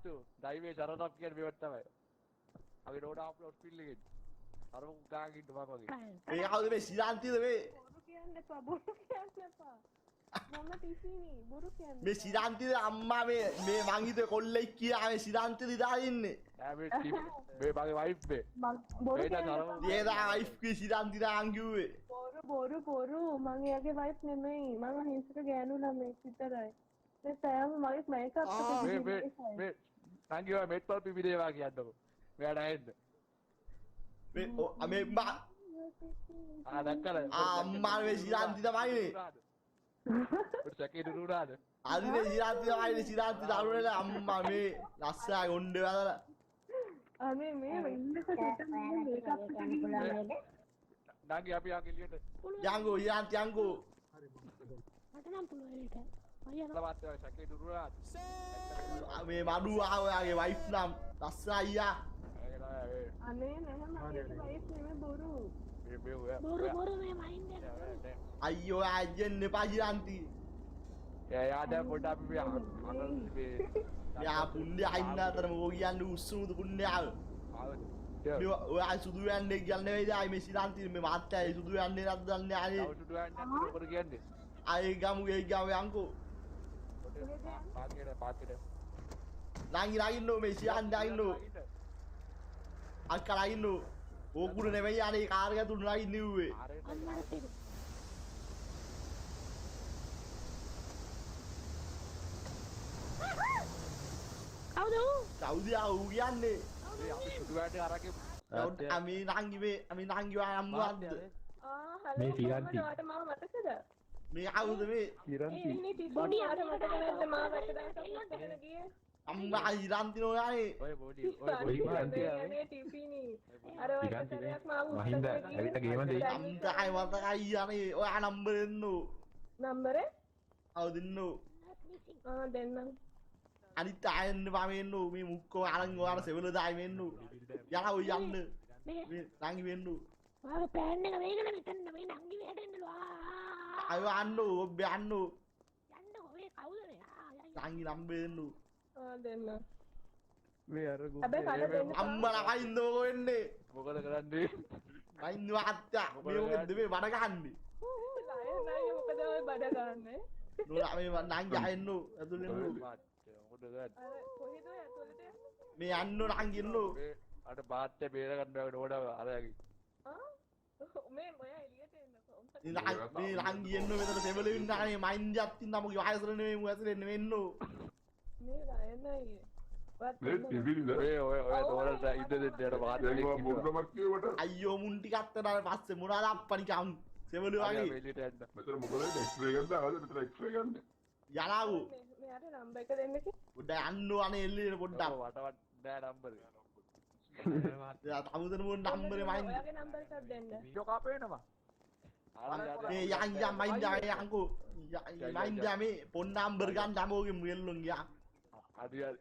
Batu, daiwe Saranap කියන මේවත් තමයි. අපි රෝඩ අප්ලෝඩ් ෆිල් එකේ. අර උගාගෙන ඉන්න මම වගේ. මේ කවුද මේ සිරාන්තිද මේ? බොරු කියන්න එපා බොරු කියන්න එපා. මම ටිෆිනි බොරු කියන්න. මේ සිරාන්තිද අම්මා මේ මං හිතුවේ කොල්ලෙක් කියලා මේ සිරාන්තිද ඉඳලා ඉන්නේ. ඈ මේ මේ මගේ වයිෆ් මේ. බොරු කියන්න. ඒදා වයිෆ් කී සිරාන්තිද අංගුවේ. බොරු මං එයාගේ වයිෆ් නෙමෙයි. මං හිංසක ගෑනු ළමෙක් විතරයි. මේ සෑම මගේ මේකප් මේ සංගීවා මෙට්පල් පිපිදේවා කියන්නකො. මෙයාට ඇහෙන්න. මේ බා දැක්කද? අම්මා මේ සිරාන්ති තමයි මේ. ඔය සැකේ දුරුනාද? අදිනේ සිරාන්ති තමයි සිරාන්ති දරුවල අම්මා මේ ලස්සනා ගොණ්ඩේ වදලා. අනේ මේ ඉන්නක හිටන් මේකප් නාගි අපි ආ කෙලියට. යංගෝ සිරාන්ති යංගෝ. මට නම් පුළුවන් ඒක. අයියා ලවත් සැකේ දුරුනාද? මේ මඩු ආවයාගේ වයිෆ් නම් ලස්සනා අයියා. අනේ නැහැ මගේ වයිෆ් නෙමෙයි බොරු. බොරු මේ මයින්ඩ් එක. අයියෝ ආජෙන් එපා සිරාන්ති. යා දැන් පොඩ අපි මේ යා පුණ්‍ය අයින්න අතර මොකෝ කියන්නේ උස්සුමුදු පුණ්‍යාව. මේ ඔය සුදු යන්නේ කියන්නේ වෙයිද ආයි මේ සිරාන්ති මේ මාත්‍යයි සුදු යන්නේ නැද්ද දන්නේ ආයේ. සුදු යන්නේ මොකද කියන්නේ? ආයේ ගමු යංකෝ. පාකෙට ලාගින්නෝ මේ සිරාන්ති ලාගින්නෝ. අක්කා ලාගින්නෝ. ඕකුර නෙවෙයි අනේ කාර් එක තුන ලාගින්නේ ඌවේ. කවුද ඌ කියන්නේ? අපි සුදු යන්නේ අරගේ අපි නංගි අම්මුවන්ද? මේ සිරාන්ති. මට මම මතකද? මේ කවුද මේ? බොඩි අර මතක නැද්ද මාව වැටදා ගියේ? අම්මා සිරාන්ති නෝ යන්නේ. ඔය බොඩි මේ ටිෆිනි අර වටසරයක් මාව මහින්ද ඇවිත් ගේම දෙයි අම්තයි වතකයි යන්නේ. ඔයා නම්බර දෙන්නෝ. නම්බරේ? ඔව් දෙන්නෝ. දෙන්නම්. අනිත් ආයෙන්න පාවෙන්නෝ මේ මුක්කෝ අරන් ඔයාලා සෙවල දායි වෙන්නෝ. යලා ඔය යන්න. මේ නංගි වෙන්නෝ. ඔයාගේ ප්ලෑන් එක මේකද මෙතන මේ නංගි වැටෙන්නලු අය අන්නෝ ඔබ යන්නෝ. යන්නකො මේ කවුද මේ නංගි නම්බර දෙන්නෝ. දෙන්න. මේ අර හැබැයි කඩ දෙන්න. අම්මලා කයින්ද ඔය වෙන්නේ? මොකද කරන්නේ? කයින්ද වාත්තා. මේ මොකද මේ බඩ ගහන්නේ? නෑ මොකද ඔය බඩ ගන්නනේ? නෝලා මේ නංගි ආයෙන්නෝ ඇතුළේ එන්නෝ. මොකද ගන්න? කොහෙද ඔය ඇතුළට යන්නේ? මේ යන්නෝ නංගි එන්නෝ. මේ අර බාත්තේ බේර ගන්න බෑ නෝඩා අරයගේ. මේ මොයා එළියට එන්නකෝ. මේ නංගි එන්නෝ මෙතන සෙවල ඉන්නානේ මයින්ඩ් එකක් තින්න මොකද වයසර නෙමෙයි මු ඇතුළේ නෙවෙන්නෝ. මේ රයනයි. ඔය තෝරට ඉද දෙන්නට වාද අයියෝ මුන් ටිකක් අතට පස්සේ මොනවාද අප්පනිකම් සෙවල වගේ එළියට යන්න. මෙතන මොකද එක්ස්රේ ගන්න ආවද මෙතන එක්ස්රේ ගන්න යලාවු මෙයාට නම්බර් එක දෙන්න කි. පොඩ්ඩක් යන්න අනේ එල්ලේ පොඩ්ඩක් වටවට නෑ නම්බර. තමුදන මොන් නම්බරේ මයින්ඩ් ඔයාගේ නම්බර් එකක් දෙන්න. වීඩියෝ කාපේනවා. මේ යන් මයින්ඩ් යංකෝ මයින්ඩ් මේ පොන් නම්බර් ගන්න දමෝගේ මුෙල්ලොන් ගියා අදියා